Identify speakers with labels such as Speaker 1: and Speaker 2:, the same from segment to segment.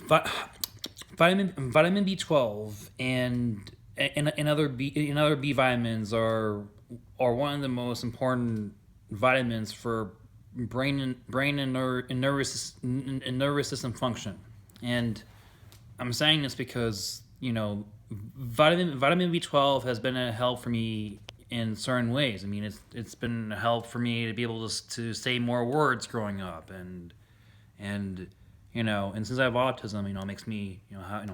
Speaker 1: vi- vitamin B12 and other B vitamins are one of the most important vitamins for brain and nervous system function. And I'm saying this because vitamin B12 has been a help for me in certain ways. I mean, it's been a help for me to be able to say more words growing up, and and since I have autism, it makes me that's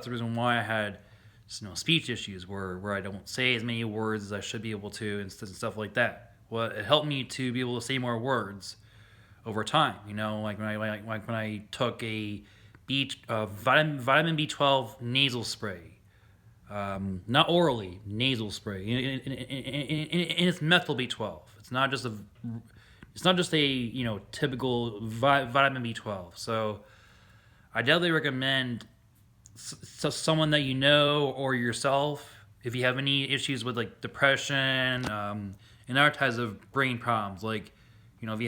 Speaker 1: the reason why I had speech issues where I don't say as many words as I should be able to, and stuff like that. Well, it helped me to be able to say more words over time. Like when I took a vitamin B12 nasal spray, not orally, nasal spray, and it's methyl B12. It's not just a typical vitamin B12. So I definitely recommend someone that you know or yourself, if you have any issues with like depression, and other types of brain problems, like if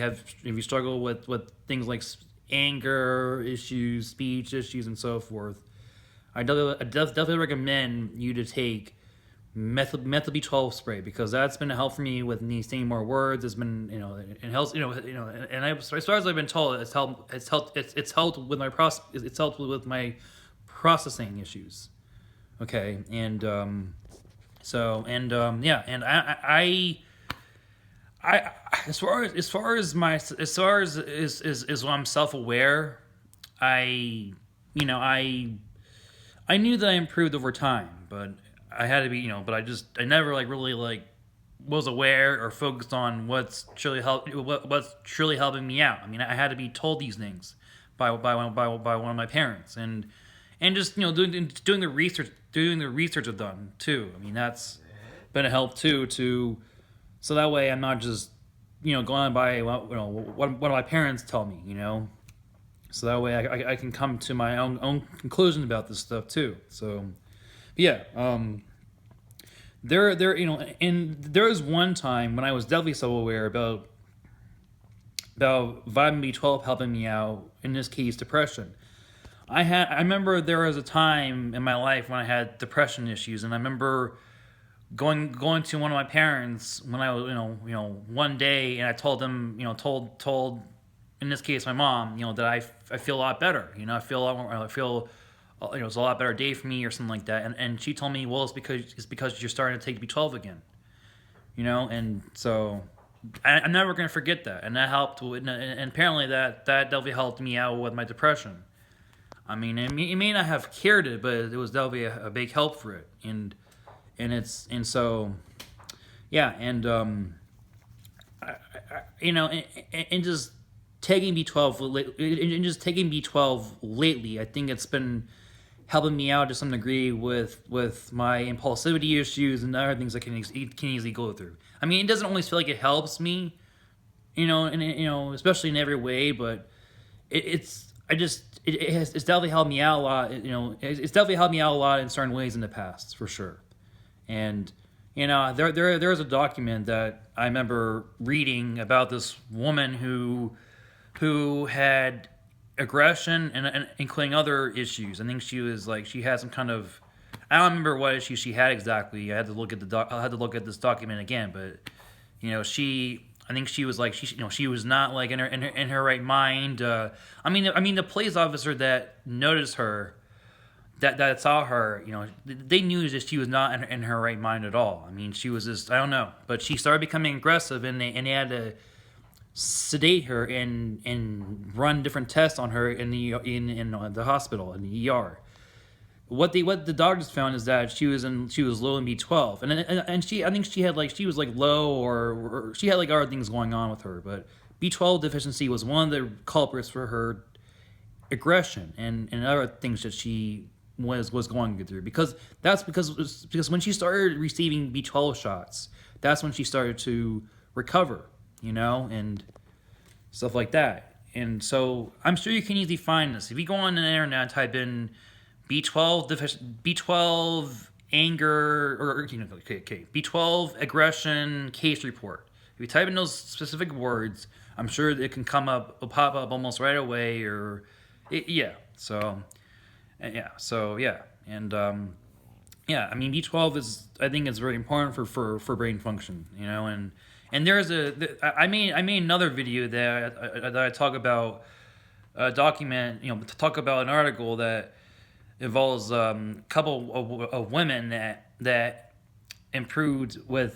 Speaker 1: you struggle with things like anger issues, speech issues, and so forth. I definitely recommend you to take methyl B12 spray, because that's been a help for me with me saying more words. It's been it helps and as far as I've been told, it's helped with my processing issues. Okay, and yeah, and I as I'm self aware, I you know I knew that I improved over time, but I had to be, but I never like really like was aware or focused on what's truly helping me out. I mean, I had to be told these things by one of my parents, and just doing the research I've done too. I mean, that's been a help too, so that way I'm not just going by what my parents tell me. So that way I can come to my own conclusion about this stuff too. So yeah, and there was one time when I was definitely so aware about vitamin B12 helping me out, in this case depression. I remember there was a time in my life when I had depression issues, and I remember going to one of my parents when I was one day, and I told them told in this case my mom that I feel a lot better. I feel it's a lot better day for me or something like that, and she told me, well, it's because you're starting to take B12 again. And so I'm never going to forget that, and that helped and apparently that definitely helped me out with my depression. I mean, it may not have cured it, but it was definitely a big help for it. And so yeah, and and just taking B12 and just taking B12 lately, I think it's been helping me out to some degree with my impulsivity issues and other things I can easily go through. I mean, it doesn't always feel like it helps me, and especially in every way, but it's definitely helped me out a lot. It's definitely helped me out a lot in certain ways in the past, for sure. And there's a document that I remember reading about this woman who had aggression and including other issues. I think she had some kind of, I don't remember what issue she had exactly. I had to look at I had to look at this document again, but I think she was like she was not like in her right mind. I mean the police officer that noticed her, that saw her, they knew that she was not in her right mind at all. I mean, she was just, I don't know, but she started becoming aggressive, and they had to sedate her and run different tests on her in the hospital, in the ER. What the doctors found is that she was low in B12, and I think she was like low, or she had like other things going on with her, but B12 deficiency was one of the culprits for her aggression and other things that she was going through, because when she started receiving B12 shots, that's when she started to recover, and stuff like that. And so I'm sure you can easily find this if you go on the internet and type in B12 anger, or B12 aggression case report. If you type in those specific words, I'm sure it can pop up almost right away, or Yeah. So, yeah. So yeah, and yeah. I mean, B12 is, I think, it's very important for brain function. And there's I made another video that I talk about a document. To talk about an article that involves a couple of women that improved from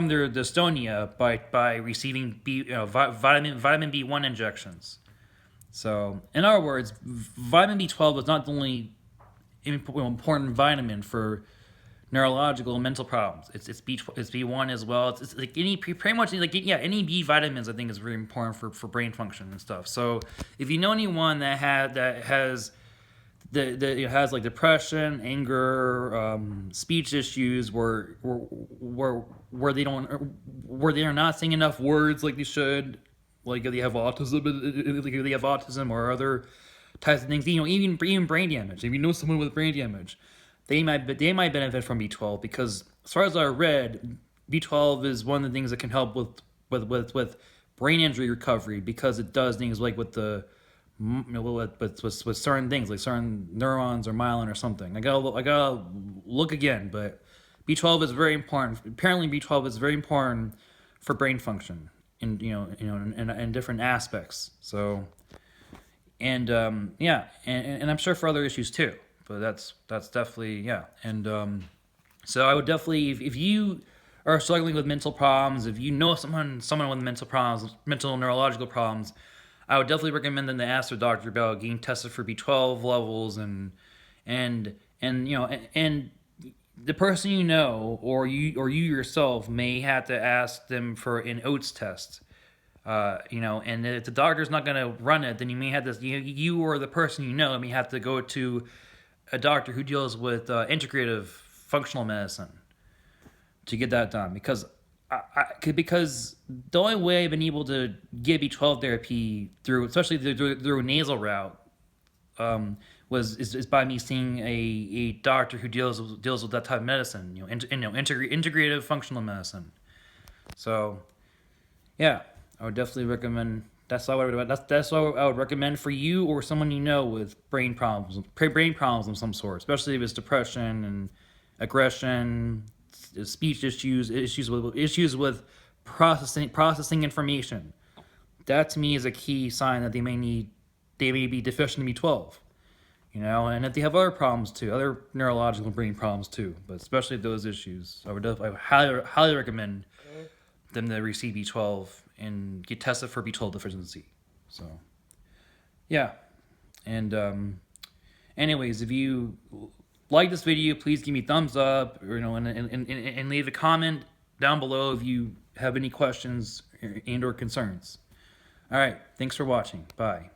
Speaker 1: their dystonia by receiving vitamin B1 injections. So, in other words, vitamin B12 is not the only important vitamin for neurological and mental problems. It's B1 as well. It's like pretty much like, yeah, any B vitamins I think is very important for brain function and stuff. So if you know anyone that has has like depression, anger, speech issues, where they don't where they are not saying enough words like they should, like if they have autism or other types of things, even brain damage. If you know someone with brain damage, they might benefit from B12, because as far as I read, B12 is one of the things that can help with brain injury recovery, because it does things like with with certain things like certain neurons or myelin or something. I gotta look again, but B12 is very important. Apparently, B12 is very important for brain function in different aspects. So, and yeah, and I'm sure for other issues too. But that's definitely, yeah. And so I would definitely, if you are struggling with mental problems, if you know someone with mental problems, mental neurological problems, I would definitely recommend them to ask their doctor about getting tested for B12 levels, and the person or you yourself may have to ask them for an oats test. And if the doctor's not going to run it, then you may have to, you or the person may have to go to a doctor who deals with integrative functional medicine to get that done, because because the only way I've been able to get B12 therapy especially through a nasal route, is by me seeing a doctor who deals with that type of medicine, integrative functional medicine. So, yeah, I would definitely recommend. That's what I would recommend for you or someone with brain problems of some sort, especially if it's depression and aggression, speech issues with processing information. That to me is a key sign that they may be deficient in B12. And if they have other problems too, other neurological brain problems too, but especially those issues, I would highly recommend them to receive B12 and get tested for B12 deficiency. So, yeah. And anyways, if you like this video, please give me a thumbs up, and leave a comment down below if you have any questions and or concerns. All right, thanks for watching. Bye.